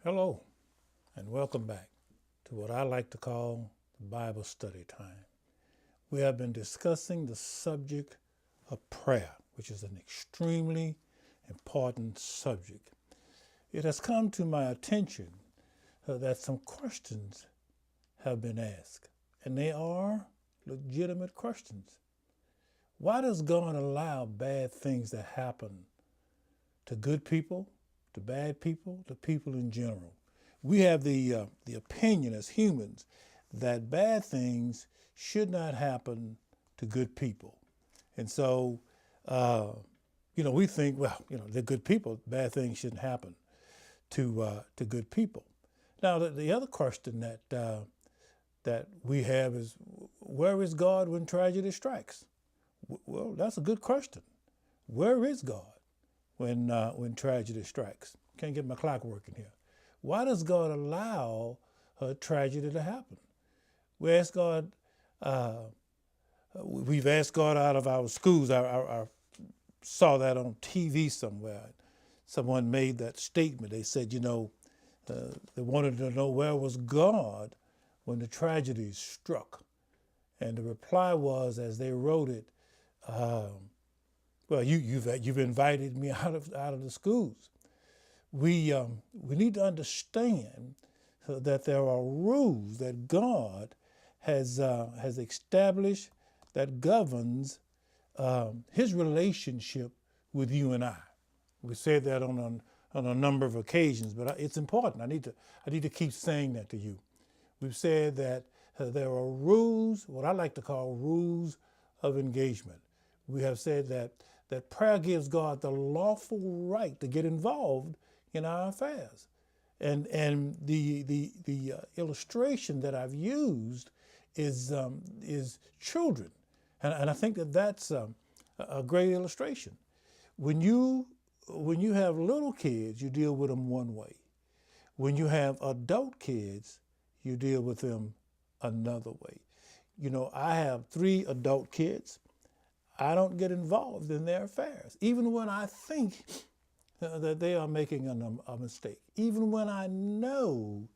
Hello, and welcome back to what I like to call the Bible study time. We have been discussing the subject of prayer, which is an extremely important subject. It has come to my attention that some questions have been asked, and they are legitimate questions. Why does God allow bad things to happen to good people, to bad people, to people in general? We have the opinion as humans that bad things should not happen to good people. And so, we think, they're good people. Bad things shouldn't happen to good people. Now, the other question that we have is, where is God when tragedy strikes? Well, that's a good question. Where is God when tragedy strikes? Can't get my clock working here. Why does God allow a tragedy to happen? We ask God. We've asked God out of our schools. I saw that on TV somewhere. Someone made that statement. They said, they wanted to know where was God when the tragedies struck. And the reply was, as they wrote it, you've invited me out of the schools. We need to understand that there are rules that God has established that governs His relationship with you and I. We said that on a number of occasions, but it's important. I need to keep saying that to you. We've said that there are rules, what I like to call rules of engagement. We have said that prayer gives God the lawful right to get involved in our affairs. And the illustration that I've used is children. And I think that's a great illustration. When you have little kids, you deal with them one way. When you have adult kids, you deal with them another way. I have 3 adult kids. I don't get involved in their affairs, even when I think that they are making a mistake, even when I know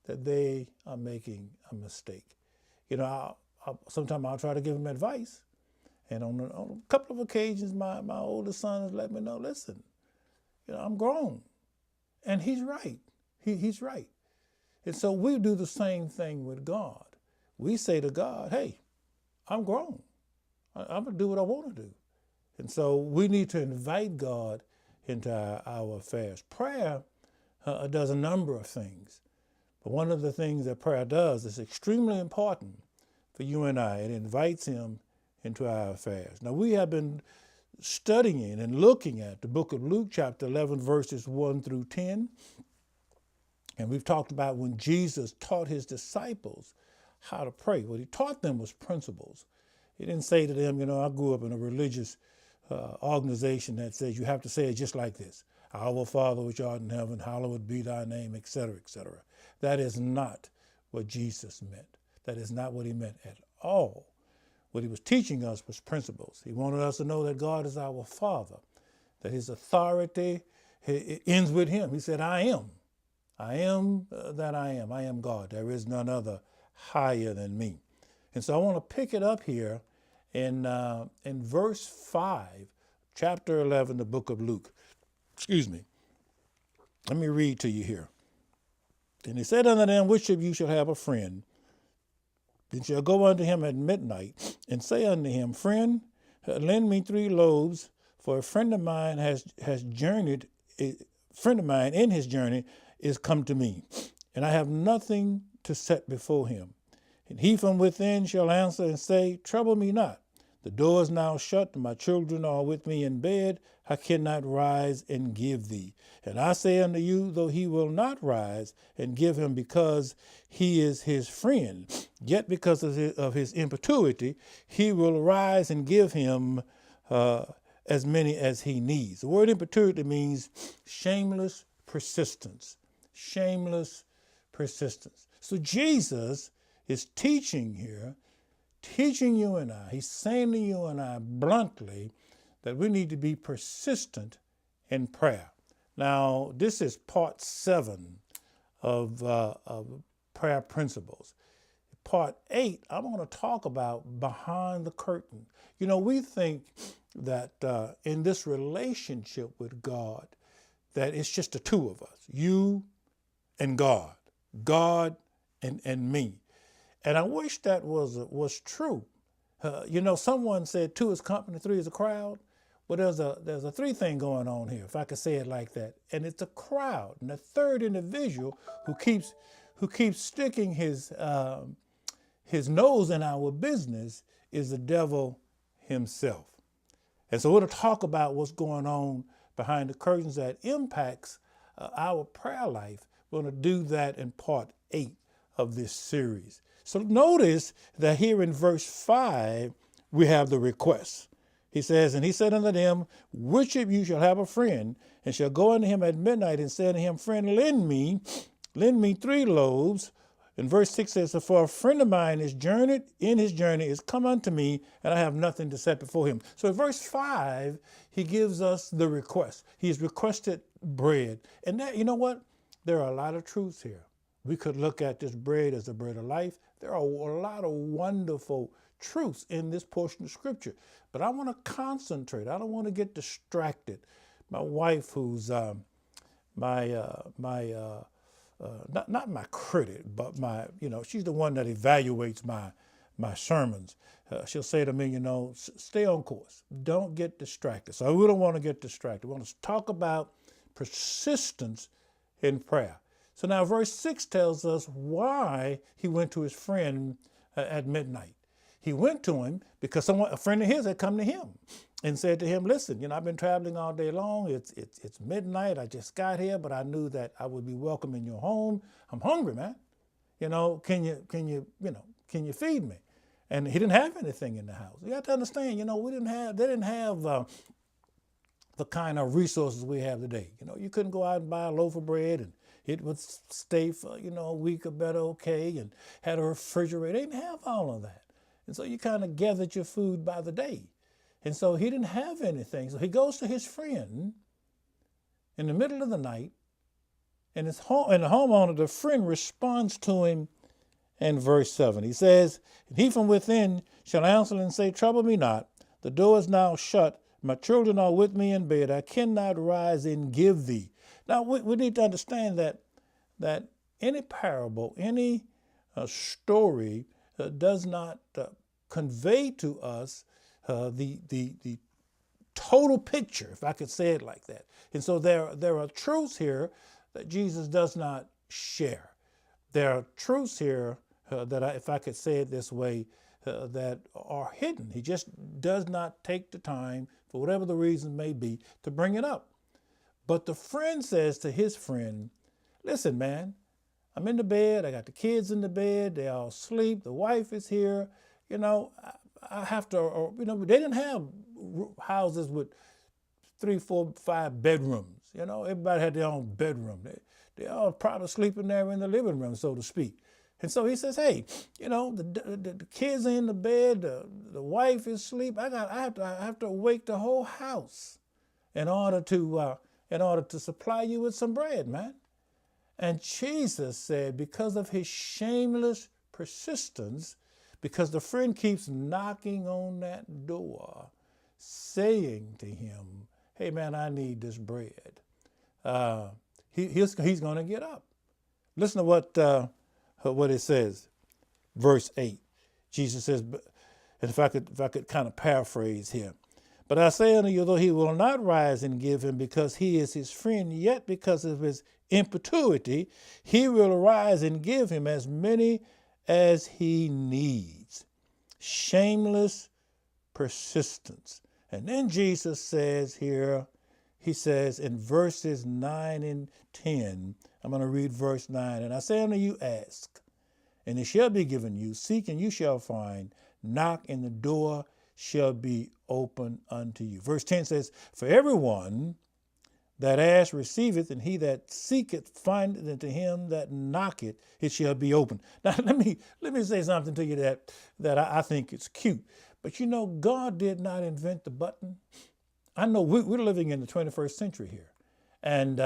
that they are making a mistake. Sometimes I'll try to give them advice. And on a couple of occasions, my oldest son has let me know, listen, I'm grown. And he's right. He's right. And so we do the same thing with God. We say to God, hey, I'm grown. I'm going to do what I want to do. And so we need to invite God into our affairs. Prayer does a number of things. But one of the things that prayer does is extremely important for you and I. It invites Him into our affairs. Now, we have been studying and looking at the book of Luke, chapter 11, verses 1 through 10. And we've talked about when Jesus taught His disciples how to pray. What He taught them was principles. He didn't say to them, I grew up in a religious organization that says you have to say it just like this. Our Father which art in heaven, hallowed be thy name, etc., etc. That is not what Jesus meant. That is not what He meant at all. What He was teaching us was principles. He wanted us to know that God is our Father, that His authority it ends with Him. He said, I am. I am that I am. I am God. There is none other higher than me. And so I want to pick it up here in verse 5, chapter 11, the book of Luke. Excuse me. Let me read to you here. And He said unto them, which of you shall have a friend, and shall go unto him at midnight, and say unto him, friend, lend me 3 loaves, for a friend of mine has journeyed, a friend of mine in his journey is come to me, and I have nothing to set before him. And he from within shall answer and say, trouble me not. The door is now shut, and my children are with me in bed. I cannot rise and give thee. And I say unto you, though he will not rise and give him because he is his friend, yet because of his importunity, he will rise and give him as many as he needs. The word importunity means shameless persistence. Shameless persistence. So Jesus is teaching here, teaching you and I, He's saying to you and I bluntly that we need to be persistent in prayer. Now, this is part 7 of prayer principles. Part 8, I'm going to talk about behind the curtain. You know, we think that in this relationship with God, that it's just the two of us, you and God, God and me. And I wish that was true. You know, someone said 2 is company, 3 is a crowd. Well, there's a 3 thing going on here, if I could say it like that. And it's a crowd. And the third individual who keeps sticking his nose in our business is the devil himself. And so we're going to talk about what's going on behind the curtains that impacts our prayer life. We're going to do that in part 8 of this series. So notice that here in verse 5, we have the request. He says, and he said unto them, which of you shall have a friend, and shall go unto him at midnight and say unto him, friend, lend me 3 loaves. And verse 6 says, for a friend of mine is in his journey is come unto me, and I have nothing to set before him. So in verse 5, he gives us the request. He's requested bread. And that, you know what? There are a lot of truths here. We could look at this bread as the bread of life. There are a lot of wonderful truths in this portion of scripture. But I want to concentrate. I don't want to get distracted. My wife, who's not my critic, but she's the one that evaluates my sermons. She'll say to me, stay on course. Don't get distracted. So we don't want to get distracted. We want to talk about persistence in prayer. So now verse 6 tells us why he went to his friend at midnight. He went to him because a friend of his had come to him and said to him, listen, I've been traveling all day long. It's midnight. I just got here, but I knew that I would be welcome in your home. I'm hungry, man. Can you feed me? And he didn't have anything in the house. You have to understand, they didn't have the kind of resources we have today. You couldn't go out and buy a loaf of bread and it would stay for, a week or better, okay, and had a refrigerator. They didn't have all of that. And so you kind of gathered your food by the day. And so he didn't have anything. So he goes to his friend in the middle of the night, and the homeowner, the friend, responds to him in verse 7. He says, he from within shall answer and say, trouble me not. The door is now shut. My children are with me in bed. I cannot rise and give thee. Now, we need to understand that any parable, any story does not convey to us the total picture, if I could say it like that. And so there are truths here that Jesus does not share. There are truths here if I could say it this way, that are hidden. He just does not take the time, for whatever the reason may be, to bring it up. But the friend says to his friend, listen, man, I'm in the bed. I got the kids in the bed. They all asleep. The wife is here. I have to, they didn't have houses with 3, 4, 5 bedrooms. Everybody had their own bedroom. They all probably sleeping there in the living room, so to speak. And so he says, hey, the kids are in the bed. The wife is asleep. I have to wake the whole house in order to supply you with some bread, man. And Jesus said, because of his shameless persistence, because the friend keeps knocking on that door, saying to him, hey, man, I need this bread. He's going to get up. Listen to what it says, verse 8. Jesus says, and if I could kind of paraphrase here, but I say unto you, though he will not rise and give him because he is his friend, yet because of his importunity, he will arise and give him as many as he needs. Shameless persistence. And then Jesus says here, he says in verses 9 and 10, I'm going to read verse 9. And I say unto you, ask, and it shall be given you. Seek, and you shall find. Knock, and the door shall be open unto you. Verse 10 says, for everyone that asketh receiveth, and he that seeketh findeth, and to him that knocketh it shall be open. Now let me say something to you that I think is cute. But God did not invent the button. I know we're living in the 21st century here. And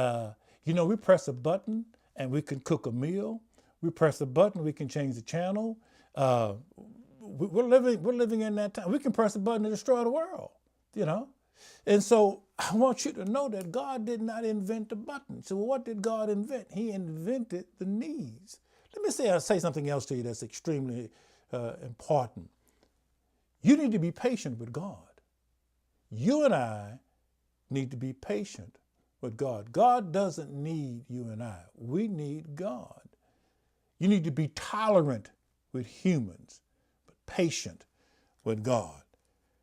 we press a button and we can cook a meal. We press a button, we can change the channel. We're living in that time. We can press a button to destroy the world, you know. And so I want you to know that God did not invent the button. So what did God invent? He invented the needs. Let me say something else to you that's extremely important. You need to be patient with God. You and I need to be patient with God. God doesn't need you and I. We need God. You need to be tolerant with humans, but patient with God.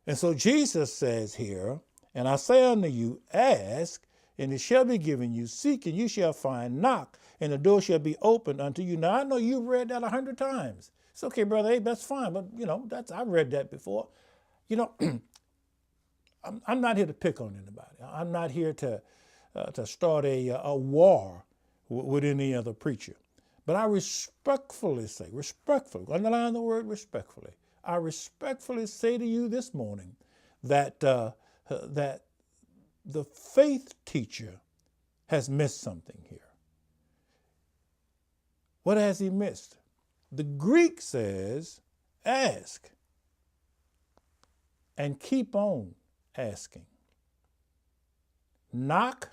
And so Jesus says here, and I say unto you, ask, and it shall be given you. Seek, and you shall find. Knock, and the door shall be opened unto you. Now, I know you've read that 100 times. It's okay, Brother Abe, that's fine. But, I've read that before. I'm not here to pick on anybody. I'm not here to start a war with any other preacher. But I respectfully, underline the word respectfully, I respectfully say to you this morning that that the faith teacher has missed something here. What has he missed? The Greek says, ask and keep on asking. Knock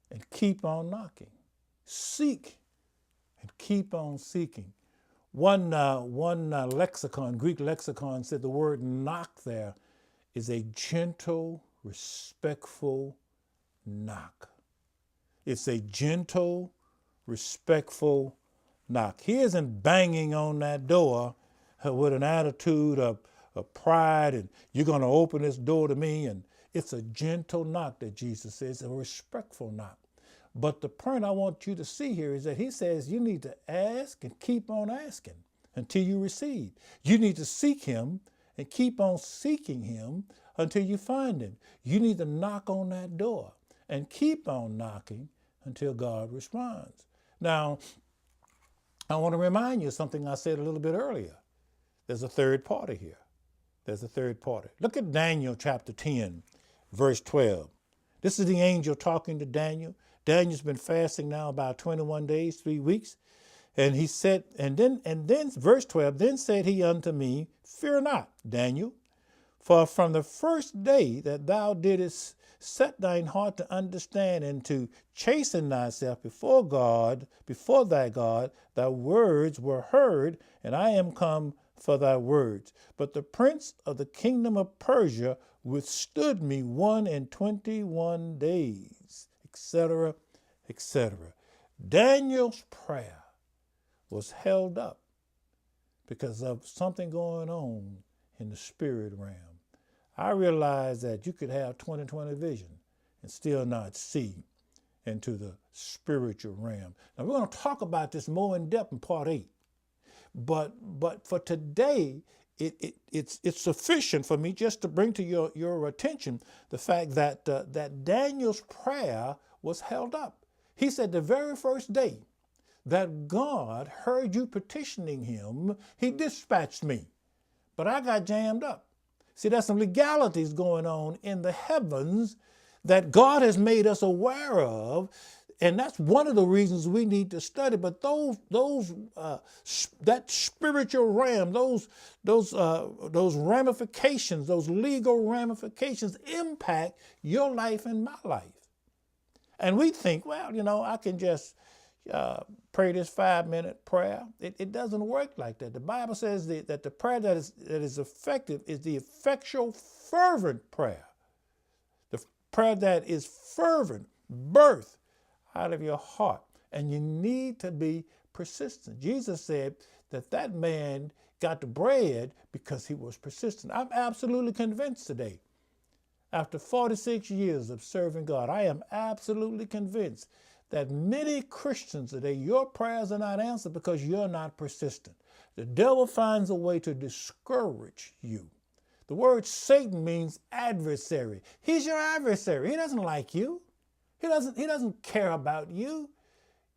and keep on knocking. Seek and keep on seeking. One lexicon, Greek lexicon, said the word knock there is a gentle, respectful knock. It's a gentle, respectful knock. He isn't banging on that door with an attitude of pride and you're going to open this door to me. And it's a gentle knock that Jesus says, a respectful knock. But the point I want you to see here is that he says you need to ask and keep on asking until you receive. You need to seek him and keep on seeking him until you find him. You need to knock on that door and keep on knocking until God responds. Now, I want to remind you of something I said a little bit earlier. There's a third party here. There's a third party. Look at Daniel chapter 10, verse 12. This is the angel talking to Daniel. Daniel's been fasting now about 21 days, 3 weeks. And he said, and then verse 12, then said he unto me, fear not, Daniel, for from the first day that thou didst set thine heart to understand and to chasten thyself before God, before thy God, thy words were heard, and I am come for thy words. But the prince of the kingdom of Persia withstood me 21 days, etc., etc. Daniel's prayer was held up because of something going on in the spirit realm. I realized that you could have 20/20 vision and still not see into the spiritual realm. Now we're going to talk about this more in depth in part 8. But for today, it's sufficient for me just to bring to your attention the fact that that Daniel's prayer was held up. He said the very first day that God heard you petitioning him, he dispatched me. But I got jammed up. See, there's some legalities going on in the heavens that God has made us aware of. And that's one of the reasons we need to study. But that spiritual realm, those ramifications, those legal ramifications impact your life and my life. And we think, well, I can just pray this 5-minute prayer. It doesn't work like that. The Bible says that the prayer that is effective is the effectual, fervent prayer. The prayer that is fervent, birth out of your heart. And you need to be persistent. Jesus said that man got the bread because he was persistent. I'm absolutely convinced today, after 46 years of serving God, I am absolutely convinced that many Christians today, your prayers are not answered because you're not persistent. The devil finds a way to discourage you. The word Satan means adversary. He's your adversary. He doesn't like you. He doesn't care about you.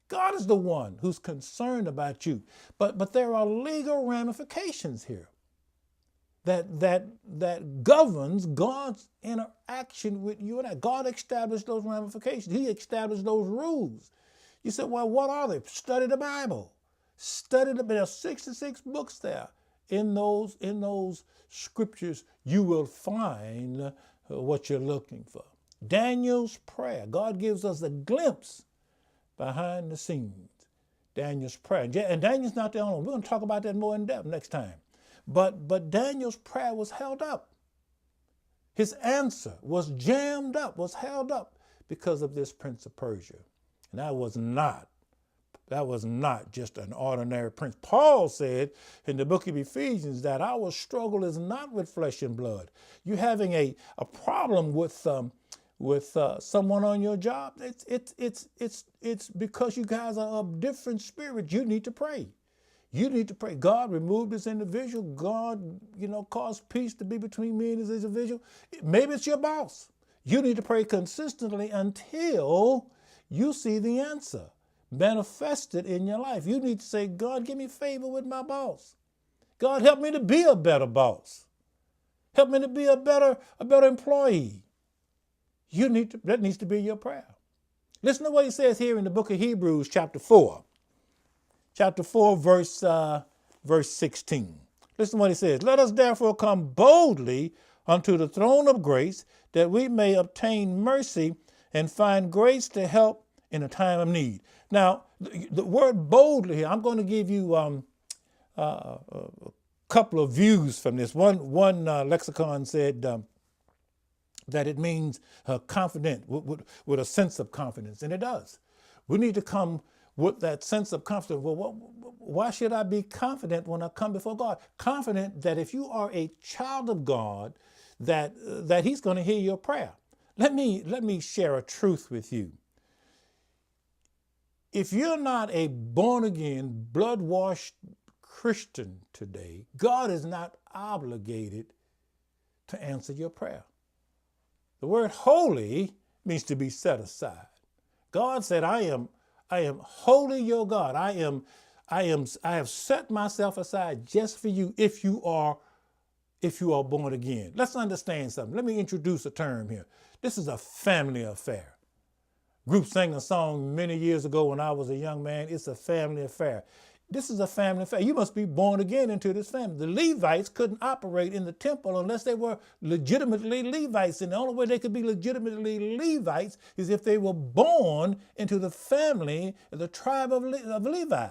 God is the one who's concerned about you. But there are legal ramifications here that governs God's interaction with you and I. God established those ramifications. He established those rules. You said, well, what are they? Study the Bible. Study the Bible. There are 66 books there. In those scriptures, you will find what you're looking for. Daniel's prayer. God gives us a glimpse behind the scenes. Daniel's prayer. And Daniel's not the only one. We're going to talk about that more in depth next time. But Daniel's prayer was held up. His answer was jammed up, was held up because of this prince of Persia. And that was not just an ordinary prince. Paul said in the book of Ephesians that our struggle is not with flesh and blood. You're having a problem with someone on your job. It's because you guys are of different spirits. You need to pray. You need to pray. God, remove this individual. God, cause peace to be between me and this individual. Maybe it's your boss. You need to pray consistently until you see the answer manifested in your life. You need to say, God, give me favor with my boss. God, help me to be a better boss. Help me to be a better employee. That needs to be your prayer. Listen to what he says here in the book of Hebrews, chapter 4. Chapter 4, verse 16. Listen to what he says. Let us therefore come boldly unto the throne of grace, that we may obtain mercy and find grace to help in a time of need. Now, the word boldly here, I'm going to give you a couple of views from this. One lexicon said that it means confident, with a sense of confidence, and it does. We need to come with that sense of confidence. Well, why should I be confident when I come before God? Confident that if you are a child of God, that He's going to hear your prayer. Let me share a truth with you. If you're not a born-again, blood-washed Christian today, God is not obligated to answer your prayer. The word holy means to be set aside. God said, I am wholly your God. I have set myself aside just for you if you are born again. Let's understand something. Let me introduce a term here. This is a family affair. Group sang a song many years ago when I was a young man. It's a family affair. This is a family affair. You must be born again into this family. The Levites couldn't operate in the temple unless they were legitimately Levites. And the only way they could be legitimately Levites is if they were born into the family, the tribe of Levi.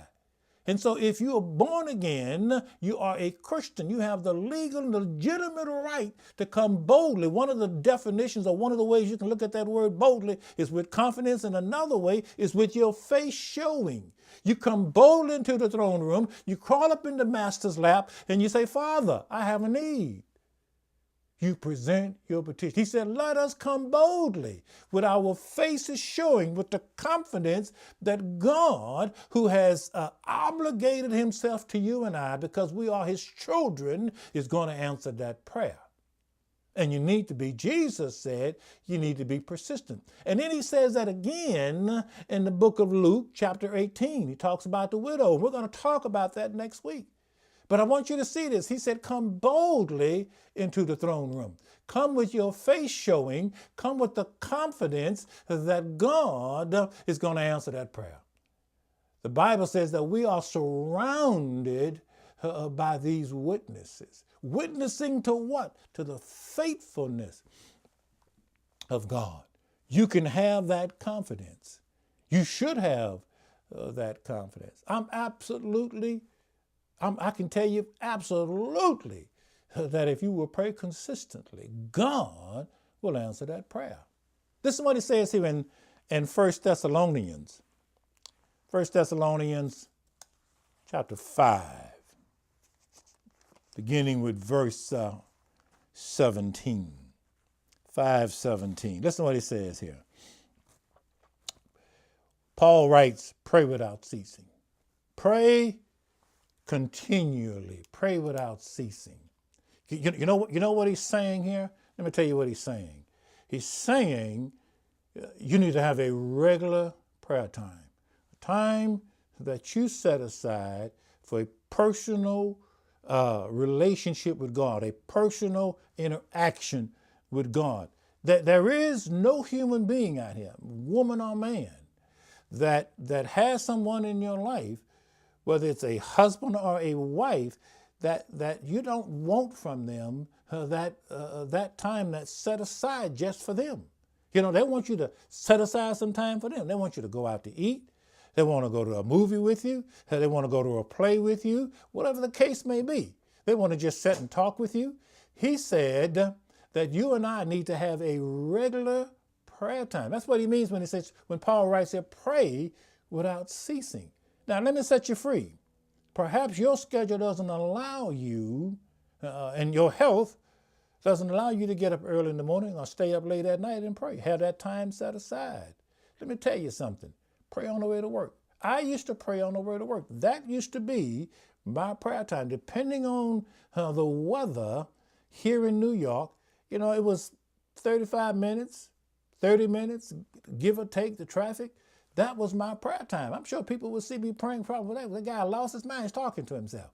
And so if you are born again, you are a Christian. You have the legal, legitimate right to come boldly. One of the definitions, or one of the ways you can look at that word boldly, is with confidence, and another way is with your face showing. You come boldly into the throne room, you crawl up in the master's lap, and you say, Father, I have a need. You present your petition. He said, let us come boldly with our faces showing, with the confidence that God, who has obligated himself to you and I because we are his children, is going to answer that prayer. And you need to be, Jesus said, you need to be persistent. And then he says that again in the book of Luke, chapter 18. He talks about the widow. We're going to talk about that next week. But I want you to see this. He said, come boldly into the throne room. Come with your face showing. Come with the confidence that God is going to answer that prayer. The Bible says that we are surrounded by these witnesses. Witnessing to what? To the faithfulness of God. You can have that confidence. You should have that confidence. I can tell you absolutely that if you will pray consistently, God will answer that prayer. This is what he says here in 1 Thessalonians. 1 Thessalonians chapter 5, beginning with verse 17. 5:17. Listen to what he says here. Paul writes, pray without ceasing. Pray continually. Pray without ceasing. You know what he's saying here? Let me tell you what he's saying. He's saying you need to have a regular prayer time. A time that you set aside for a personal relationship with God, a personal interaction with God. That there is no human being out here, woman or man, that has someone in your life, whether it's a husband or a wife, that you don't want from them that time that's set aside just for them. They want you to set aside some time for them. They want you to go out to eat. They want to go to a movie with you. They want to go to a play with you, whatever the case may be. They want to just sit and talk with you. He said that you and I need to have a regular prayer time. That's what he means when Paul writes here, pray without ceasing. Now, let me set you free. Perhaps your schedule doesn't allow you, and your health doesn't allow you to get up early in the morning or stay up late at night and pray. Have that time set aside. Let me tell you something. Pray on the way to work. I used to pray on the way to work. That used to be my prayer time. Depending on the weather here in New York, it was 35 minutes, 30 minutes, give or take the traffic. That was my prayer time. I'm sure people would see me praying probably. The guy lost his mind. He's talking to himself,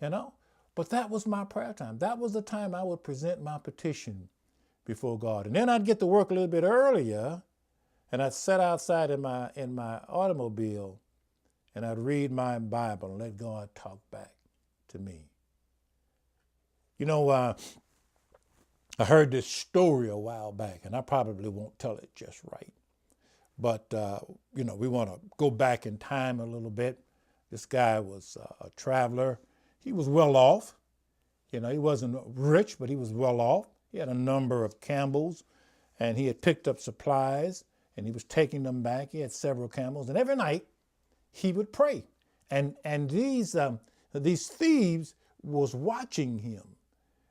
But that was my prayer time. That was the time I would present my petition before God. And then I'd get to work a little bit earlier, and I'd sit outside in my automobile, and I'd read my Bible and let God talk back to me. I heard this story a while back, and I probably won't tell it just right. But, we want to go back in time a little bit. This guy was a traveler. He was well off. He wasn't rich, but he was well off. He had a number of camels, and he had picked up supplies, and he was taking them back. He had several camels, and every night he would pray. And these thieves was watching him.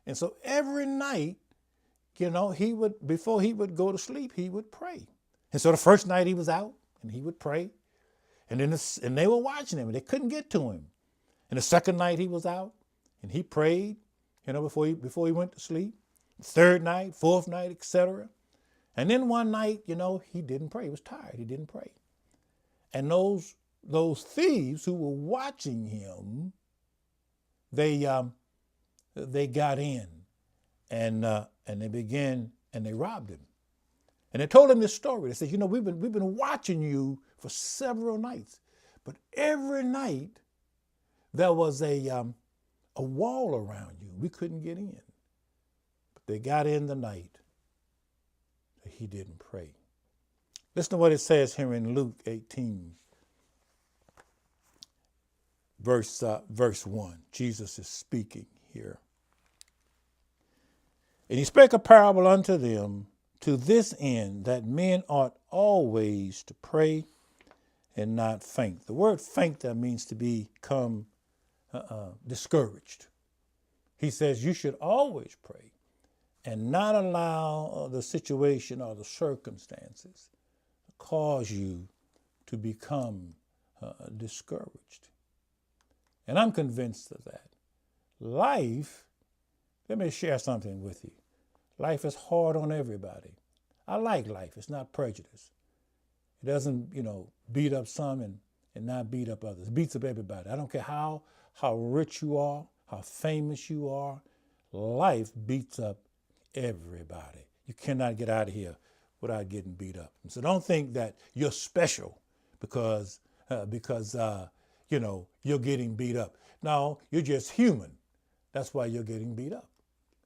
And so every night, he would, before he would go to sleep, he would pray. And so the first night he was out and he would pray. And they were watching him and they couldn't get to him. And the second night he was out and he prayed, before he went to sleep. Third night, fourth night, etc. And then one night, he didn't pray. He was tired. He didn't pray. And those thieves who were watching him, they got in and they began and they robbed him. And they told him this story. They said, we've been watching you for several nights, but every night there was a wall around you. We couldn't get in. But they got in the night that he didn't pray. Listen to what it says here in Luke 18, verse 1. Jesus is speaking here. And he spake a parable unto them, to this end, that men ought always to pray and not faint. The word faint there means to become discouraged. He says you should always pray and not allow the situation or the circumstances to cause you to become discouraged. And I'm convinced of that. Life, let me share something with you. Life is hard on everybody. I like life. It's not prejudice. It doesn't, beat up some and not beat up others. It beats up everybody. I don't care how rich you are, how famous you are. Life beats up everybody. You cannot get out of here without getting beat up. And so don't think that you're special because you're getting beat up. No, you're just human. That's why you're getting beat up.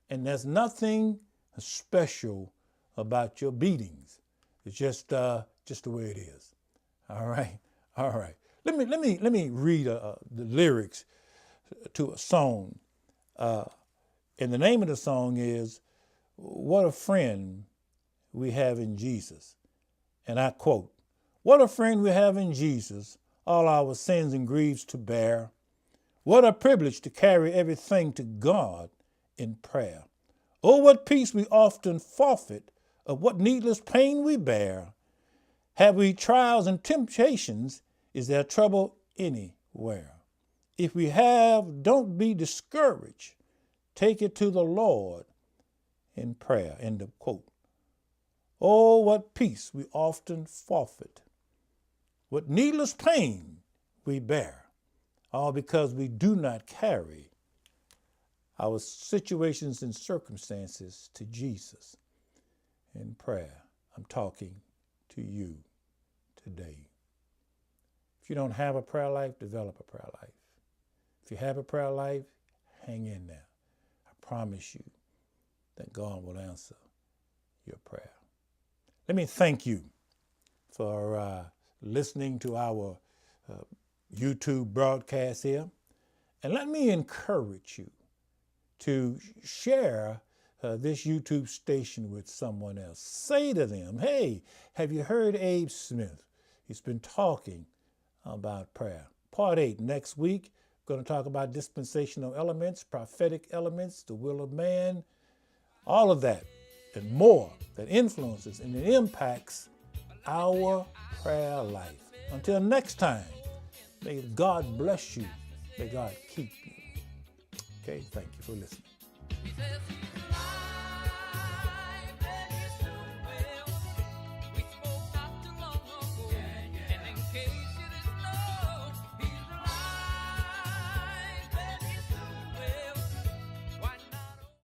And there's nothing special about your beatings. It's just the way it is. All right. Let me read the lyrics to a song. And the name of the song is "What a Friend We Have in Jesus." And I quote, "What a friend we have in Jesus, all our sins and griefs to bear. What a privilege to carry everything to God in prayer. Oh, what peace we often forfeit, of what needless pain we bear. Have we trials and temptations? Is there trouble anywhere? If we have, don't be discouraged. Take it to the Lord in prayer." End of quote. Oh, what peace we often forfeit, what needless pain we bear, all because we do not carry our situations and circumstances to Jesus in prayer. I'm talking to you today. If you don't have a prayer life, develop a prayer life. If you have a prayer life, hang in there. I promise you that God will answer your prayer. Let me thank you for listening to our YouTube broadcast here. And let me encourage you to share this YouTube station with someone else. Say to them, hey, have you heard Abe Smith? He's been talking about prayer. Part 8 next week. We're going to talk about dispensational elements, prophetic elements, the will of man, all of that and more that influences and it impacts our prayer life. Until next time, may God bless you. May God keep you. Okay, thank you for listening.